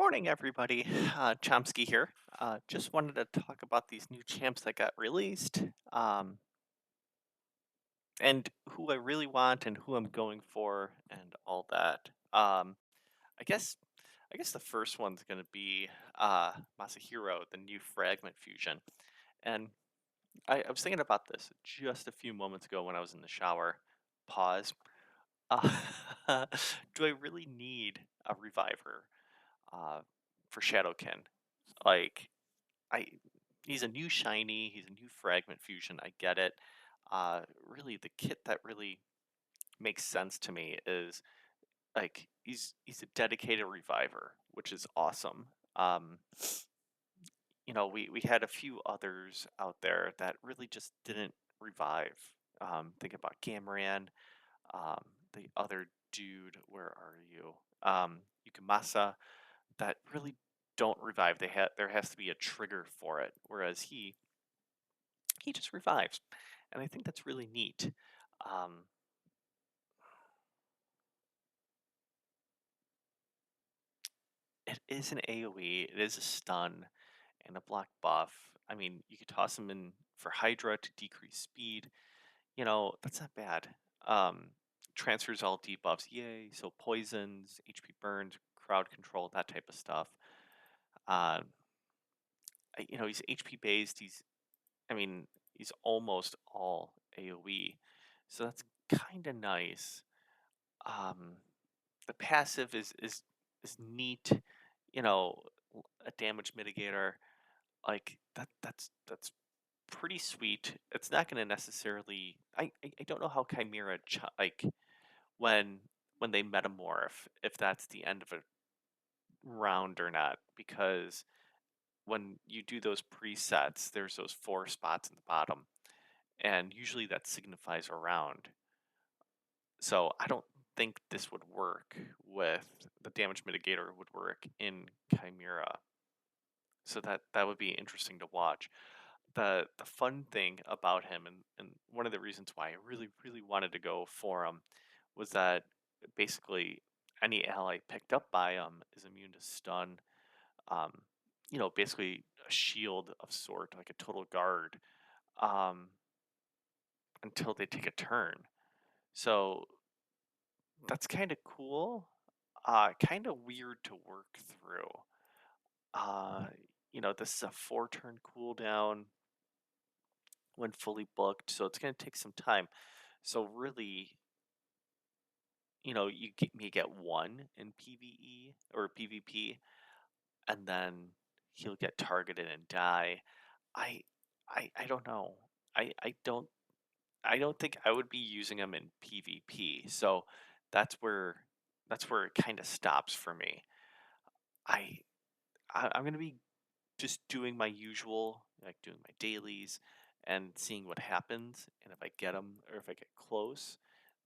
Morning, everybody. Chomsky here. Just wanted to talk about these new champs that got released, and who I really want and who I'm going for, and all that. I guess, I guess the first one's going to be Masahiro, the new Fragment Fusion. And I was thinking about this just a few moments ago when I was in the shower. Pause. Uh, do I really need a reviver uh, for Shadowkin? Like, I he's a new shiny, he's a new fragment fusion. I get it. Really, the kit that really makes sense to me is like he's a dedicated reviver, which is awesome. Um, we had a few others out there that really just didn't revive. Think about Gamran, um, the other dude. Where are you? Yukamasa that really don't revive. There has to be a trigger for it, whereas he just revives, and I think that's really neat. Um, it is an AOE, it is a stun and a block buff. I mean, you could toss him in for Hydra to decrease speed. That's not bad. Um, Transfers all debuffs, yay! So poisons, HP burns, crowd control, that type of stuff. Uh, he's HP based. I mean, he's almost all AOE, so that's kind of nice. Um, the passive is neat. You know, a damage mitigator like that's pretty sweet. It's not going to necessarily. I don't know how Chimera like when when they metamorph if that's the end of a round or not because when you do those presets, there's those four spots in the bottom, and usually that signifies a round. So I don't think this would work with the damage mitigator would work in Chimera. So that would be interesting to watch. The fun thing about him and one of the reasons why I really wanted to go for him was that basically any ally picked up by him is immune to stun. Um, basically a shield of sort, like a total guard, um, until they take a turn. So that's kind of cool. Kind of weird to work through. Uh, this is a 4-turn cooldown when fully booked, so it's going to take some time. So really, may get one in PvE or PvP, and then he'll get targeted and die. I, I don't know. I don't think I would be using him in PvP. So that's where that's where it kind of stops for me. I, I'm gonna be just doing my usual, like doing my dailies and seeing what happens. And if I get them or if I get close,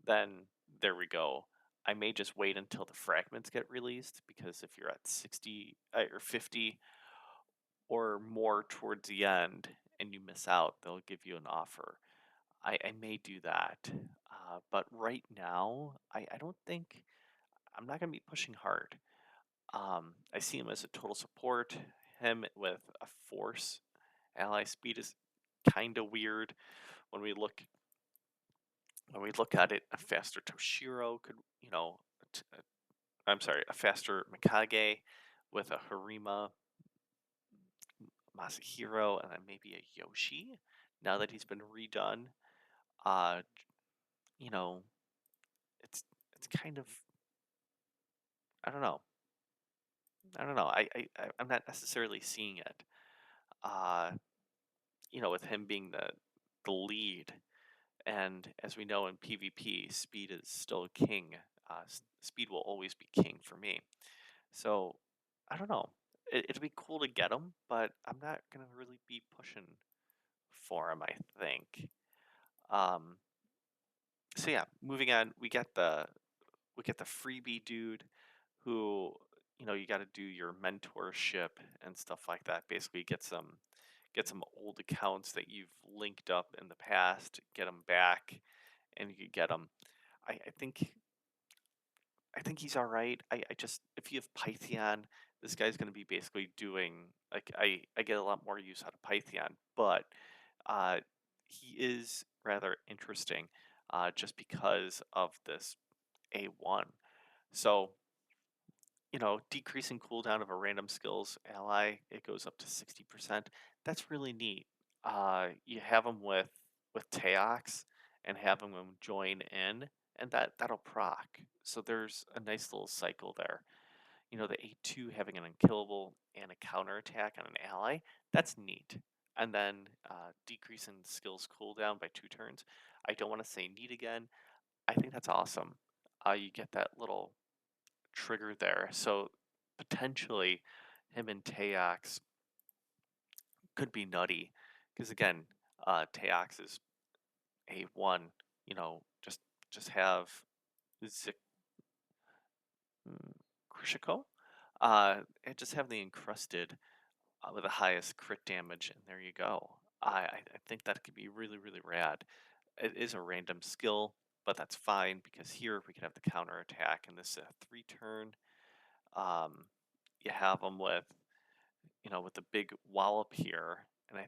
then there we go. I may just wait until the fragments get released because if you're at 60 or 50 or more towards the end and you miss out, they'll give you an offer. I may do that. But right now, I don't think I'm not going to be pushing hard. I see him as a total support. Him with a force ally speed is kind of weird when we look at it. A faster Toshiro could, I'm sorry, a faster Mikage with a Harima, Masahiro, and then maybe a Yoshi. Now that he's been redone, uh, you know, it's it's kind of I don't know. I don't know. I'm not necessarily seeing it. Uh, with him being the lead, and as we know in PvP, speed is still king. Speed will always be king for me. So I don't know. It'd be cool to get him, but I'm not gonna really be pushing for him. I think. Um, so yeah, moving on. We get the freebie dude, who you got to do your mentorship and stuff like that. Basically, get some old accounts that you've linked up in the past, get them back, and you could get them. I think he's all right. I just if you have Python, this guy's going to be basically doing like I get a lot more use out of Python, but uh, he is rather interesting just because of this A1. So, decreasing cooldown of a random skills ally, it goes up to 60%. That's really neat. You have them with Teox and have them join in, and that'll proc. So there's a nice little cycle there. The A2 having an unkillable and a counterattack on an ally, that's neat. And then decreasing the skills cooldown by 2 turns. I don't want to say neat again. I think that's awesome. You get that little trigger there. So potentially him and Teox could be nutty. Because again, Teox is A1, just have Zik Krishiko. And just have the encrusted with the highest crit damage, and there you go. I think that could be really, really rad. It is a random skill, but that's fine because here we can have the counter attack, and this is a 3 turn. Um, you have them with the big wallop here, and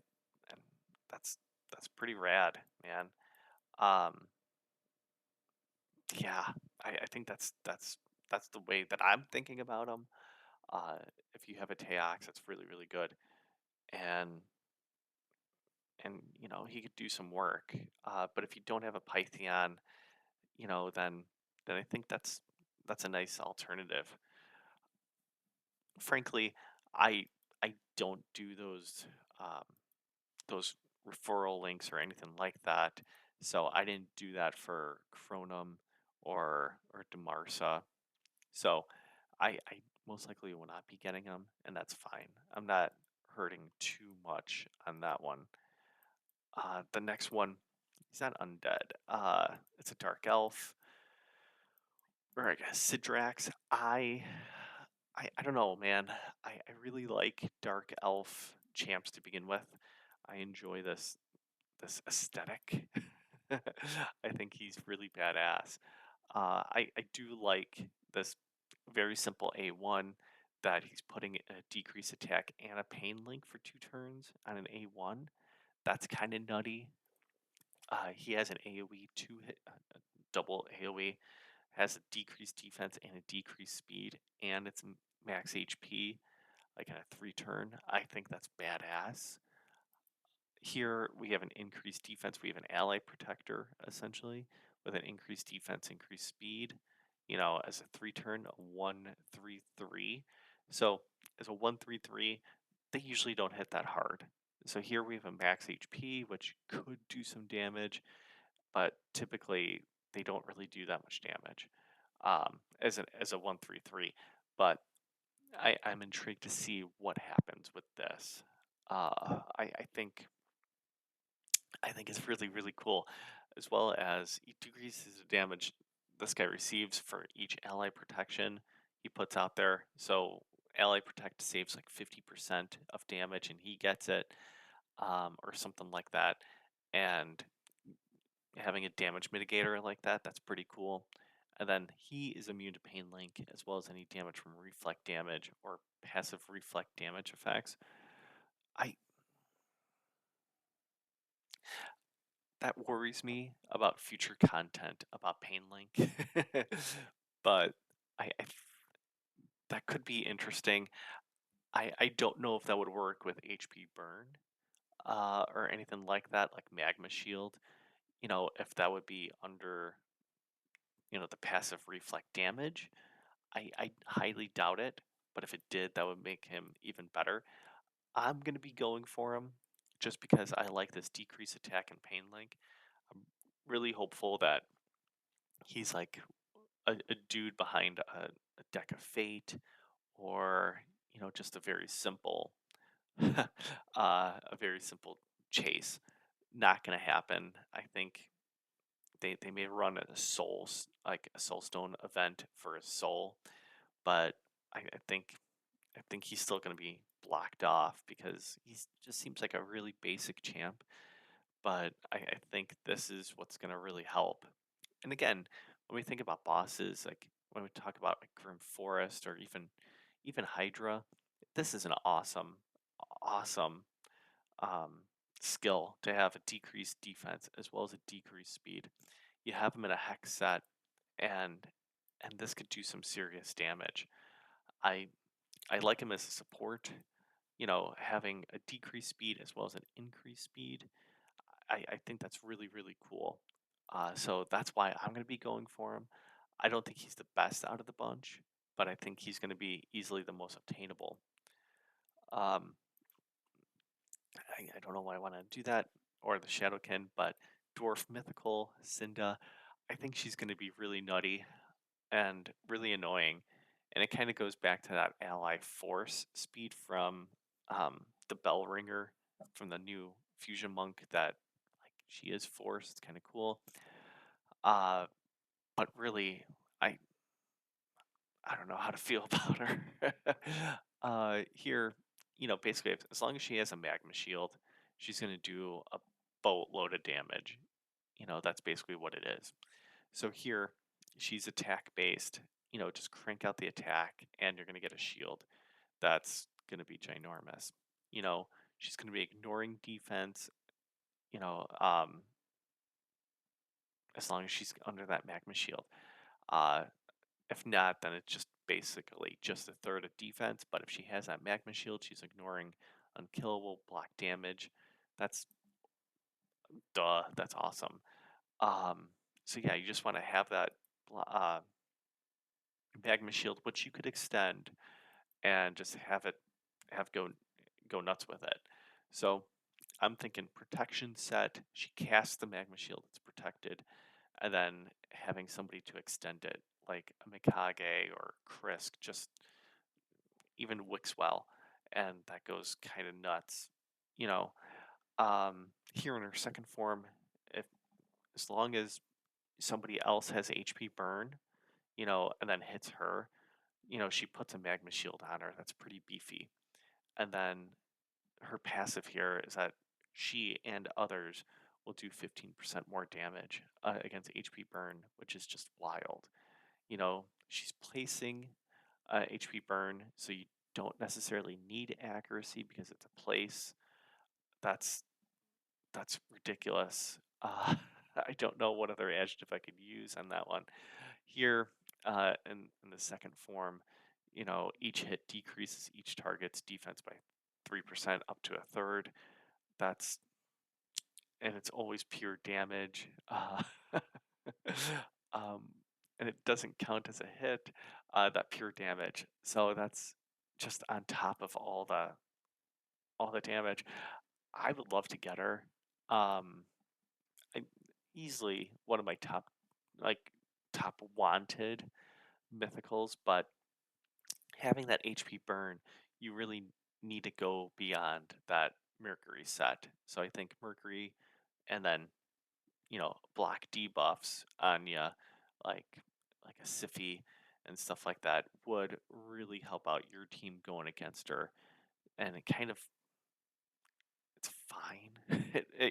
that's that's pretty rad, man. Um, yeah, I think that's the way that I'm thinking about them. Uh, if you have a Teox, that's really, really good, and he could do some work. But if you don't have a Python, then I think that's a nice alternative. Frankly, I I don't do those referral links or anything like that, so I didn't do that for Chronum or Demarsa. So I most likely will not be getting them, and that's fine. I'm not hurting too much on that one. The next one, he's not undead. It's a dark elf, or I guess Sidrax. I don't know, man. I really like dark elf champs to begin with. I enjoy this aesthetic. I think he's really badass. I do like this very simple A1 that he's putting a decrease attack and a pain link for 2 turns on an A1. That's kind of nutty. He has an AoE two hit, double AoE, has a decreased defense and a decreased speed, and it's max HP, like in a 3 turn. I think that's badass. Here we have an increased defense. We have an ally protector essentially with an increased defense, increased speed. As a 3 turn, a 1/3/3. So as a 1/3/3, they usually don't hit that hard. So here we have a max HP, which could do some damage, but typically they don't really do that much damage as a 1/3/3. But I'm intrigued to see what happens with this. I think it's really, really cool, as well as it decreases the damage this guy receives for each ally protection he puts out there. So ally protect saves like 50% of damage, and he gets it, or something like that. And having a damage mitigator like that's pretty cool. And then he is immune to Pain Link as well as any damage from reflect damage or passive reflect damage effects. I That worries me about future content about Pain Link, but that could be interesting. I don't know if that would work with HP burn or anything like that, like Magma Shield. If that would be under the passive reflect damage. I highly doubt it, but if it did, that would make him even better. I'm going to be going for him just because I like this decrease attack and pain link. I'm really hopeful that he's like a dude behind a deck of fate, or just a very simple chase. Not going to happen. I think they may run like a soulstone event for a soul, but I think he's still going to be blocked off because he just seems like a really basic champ. But I think this is what's going to really help. And again, when we think about bosses, like when we talk about like Grim Forest or even even Hydra. This is an awesome um, skill to have a decreased defense as well as a decreased speed. You have him in a hex set, and this could do some serious damage. I I like him as a support. You know, having a decreased speed as well as an increased speed. I think that's really cool. So that's why I'm going to be going for him. I don't think he's the best out of the bunch, but I think he's going to be easily the most obtainable. Um, I don't know why I want to do that or the Shadowkin, but Dwarf Mythical Cinda, I think she's going to be really nutty and really annoying. And it kind of goes back to that ally force speed from the Bell Ringer from the new Fusion Monk that like she is force. It's kind of cool. Uh, but really, I I don't know how to feel about her. Here, you know, basically, as long as she has a magma shield, she's going to do a boatload of damage. You know, that's basically what it is. So here, she's attack based. You know, just crank out the attack, and you're going to get a shield. That's going to be ginormous. You know, she's going to be ignoring defense. You know, as long as she's under that magma shield. Uh, If not, then it's just basically just a third of defense. But if she has that magma shield, she's ignoring unkillable block damage. That's duh. That's awesome. Um, so yeah, you just want to have that magma shield, which you could extend and just have it have go nuts with it. So I'm thinking protection set. She casts the magma shield. It's protected, and then having somebody to extend it, like a Mikage or Krisk, just even Wixwell, and that goes kind of nuts. You know, here in her second form, if as long as somebody else has HP burn, you know, and then hits her, you know, she puts a magma shield on her. That's pretty beefy. And then her passive here is that she and others will do 15% more damage against HP burn, which is just wild. You know, she's placing HP burn, so you don't necessarily need accuracy because it's a place. That's ridiculous. I don't know what other adjective I could use on that one. Here, in the second form, you know, each hit decreases each target's defense by 3% up to a third. That's and it's always pure damage. Um, and it doesn't count as a hit, that pure damage. So that's just on top of all the damage. I would love to get her. Um, I, easily one of my like top wanted mythicals, but having that HP burn, you really need to go beyond that Mercury set. So I think Mercury and then you know, block debuffs on you, like a Siphi and stuff like that, would really help out your team going against her. And it kind of it's fine.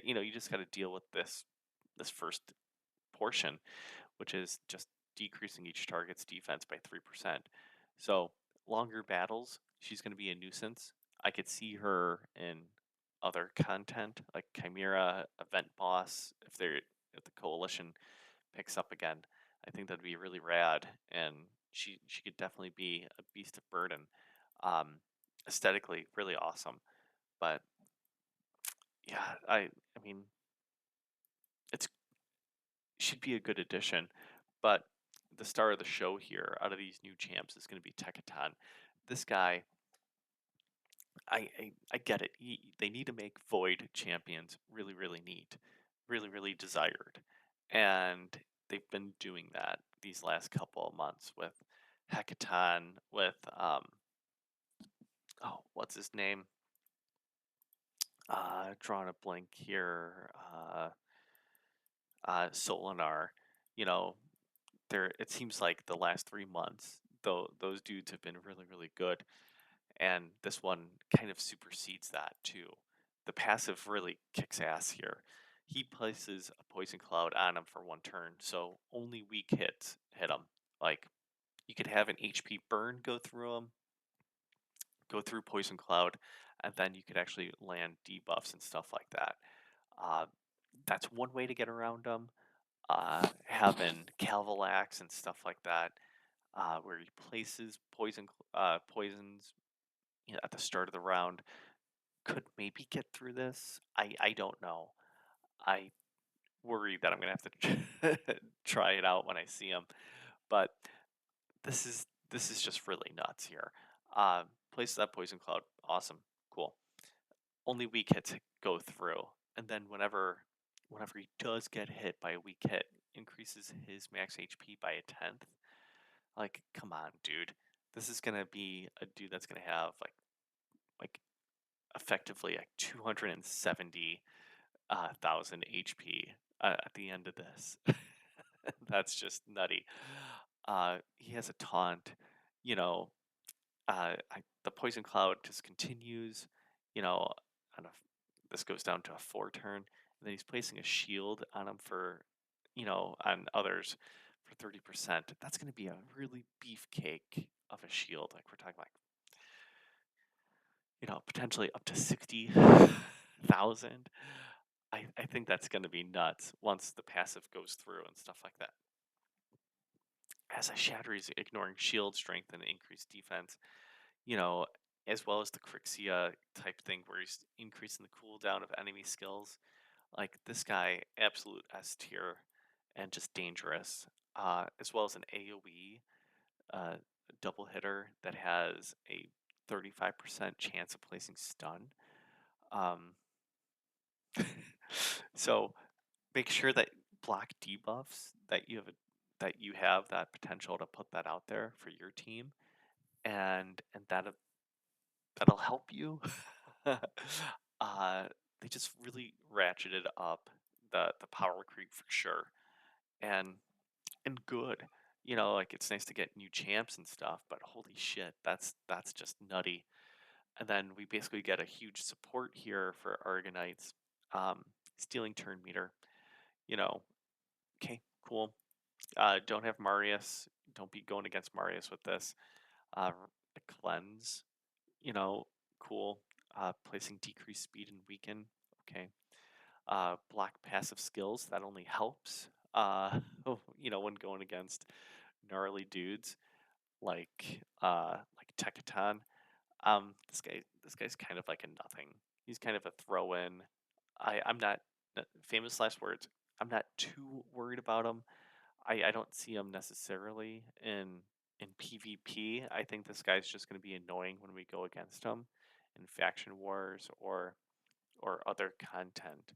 You know, you just got to deal with this first portion, which is just decreasing each target's defense by 3%. So longer battles, she's going to be a nuisance. I could see her in other content like Chimera, Event Boss, if the coalition picks up again. I think that'd be really rad, and she could definitely be a beast of burden. Um, Aesthetically, really awesome. But yeah, I mean, it's should be a good addition. But the star of the show here, out of these new champs, is going to be Tekaton. This guy, I get it. They need to make Void champions really neat, really desired, and they've been doing that these last couple of months with Hecaton, with oh, what's his name? Drawing a blank here. Solinar. You know, there. It seems like the last 3 months, though, those dudes have been really good, and this one kind of supersedes that too. The passive really kicks ass here. He places a poison cloud on him for 1 turn, so only weak hits hit him. Like you could have an HP burn go through him, go through Poison Cloud, and then you could actually land debuffs and stuff like that. Uh, that's one way to get around them. Having Calvalax and stuff like that, where he places poisons, at the start of the round, could maybe get through this. I don't know. I worry that I'm gonna have to try it out when I see him, but this is just really nuts here. Places that poison cloud, awesome, cool. Only weak hits go through, and then whenever he does get hit by a weak hit, increases his max HP by a tenth. Like, come on, dude. This is gonna be a dude that's gonna have like effectively like 270 thousand HP at the end of this. That's just nutty. He has a taunt, you know. The poison cloud just continues, you know. On a, this goes down to a 4 turn, and then he's placing a shield on him for, on others for 30%. That's going to be a really beefcake of a shield. Like we're talking like, potentially up to 60,000. I think that's going to be nuts once the passive goes through and stuff like that. As a shatter, he's ignoring shield strength and increased defense, you know, as well as the Crixia type thing where he's increasing the cooldown of enemy skills. Like this guy, absolute S tier and just dangerous. As well as an AoE double hitter that has a 35% chance of placing stun. Um, so make sure that block debuffs that you have that potential to put that out there for your team, and that'll help you. uh, they just really ratcheted up the power creep for sure, and good. Like it's nice to get new champs and stuff, but holy shit, that's just nutty. And then we basically get a huge support here for Argonites, stealing turn meter. You know, okay, cool. Don't have Marius. Don't be going against Marius with this. The cleanse, cool. Placing decreased speed and weaken. Okay. Block passive skills. That only helps. When going against gnarly dudes like Tekaton. This guy's kind of like a nothing. He's kind of a throw in. I'm not famous last words. I'm not too worried about him. I don't see him necessarily in PvP. I think this guy's just going to be annoying when we go against him in faction wars or other content.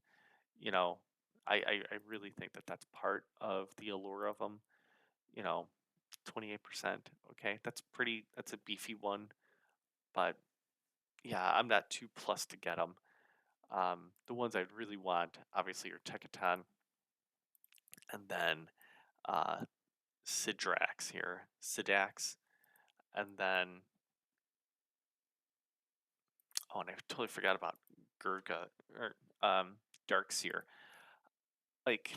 You know, I really think that that's part of the allure of him. You know, 28%. Okay, that's a beefy one, but yeah, I'm not too plus to get him. The ones I'd really want, obviously, are Tekaton, and then uh, Sidrax here, Sidax, and then and I totally forgot about Gurga or Darkseer. Like,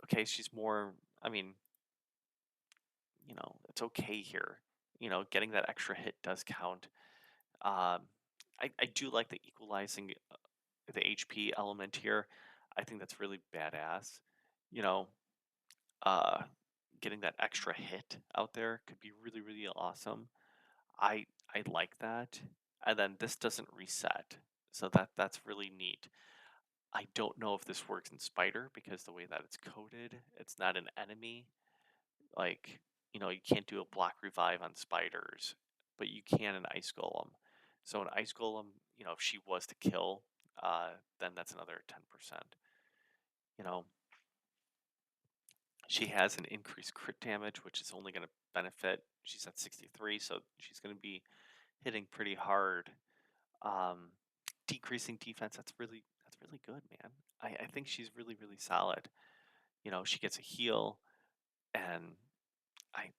okay, she's more. I mean, it's okay here. Getting that extra hit does count. Um, I do like the equalizing the HP element here. I think that's really badass. You know, uh, getting that extra hit out there could be really, really awesome. I like that. And then this doesn't reset, so that's really neat. I don't know if this works in Spider because the way that it's coded, it's not an enemy. Like, you can't do a block revive on spiders, but you can an ice golem. So an ice golem, if she was to kill, then that's another 10%. You know, she has an increased crit damage, which is only going to benefit. She's at 63, so she's going to be hitting pretty hard. Um, Decreasing defense, that's really good, man. I think she's really, really solid. She gets a heal, and I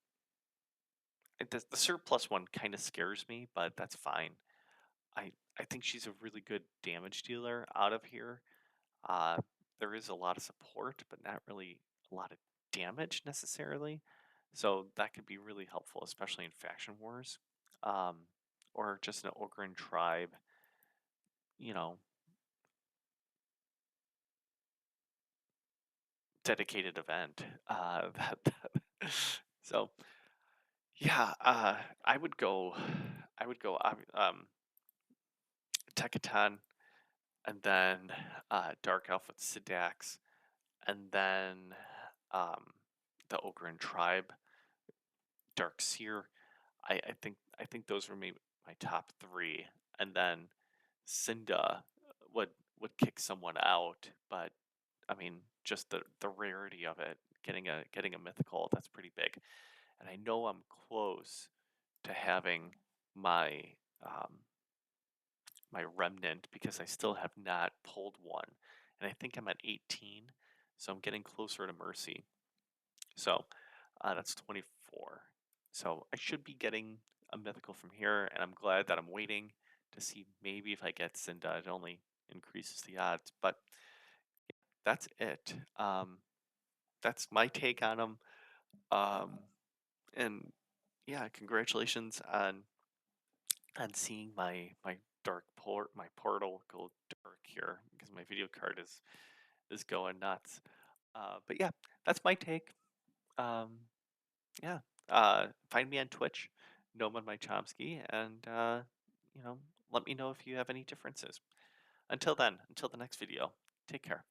the surplus one kind of scares me, but that's fine. I I think she's a really good damage dealer out of here. Uh, there is a lot of support, but not really a lot of damage necessarily. So that could be really helpful, especially in faction wars. Um, or just an Ogryn tribe, you know, dedicated event. So yeah, I would go. I would go. Tekaton, and then Dark Elf with Sidax, and then um, the Ogryn tribe, Dark Seer. I think those were maybe my top three, and then Cinda would would kick someone out, but I mean, just the rarity of it, getting a mythical, that's pretty big. And I know I'm close to having my um, my remnant because I still have not pulled one, and I think I'm at 18, so I'm getting closer to Mercy. So that's 24. So I should be getting a mythical from here, and I'm glad that I'm waiting to see maybe if I get Cinda. It only increases the odds, but that's it. That's my take on them. Um, and yeah, congratulations on seeing my my portal go dark here because my video card is going nuts. But yeah, that's my take. Um, yeah, find me on Twitch, Noman my Chomsky, and you know, let me know if you have any differences. Until then, until the next video, take care.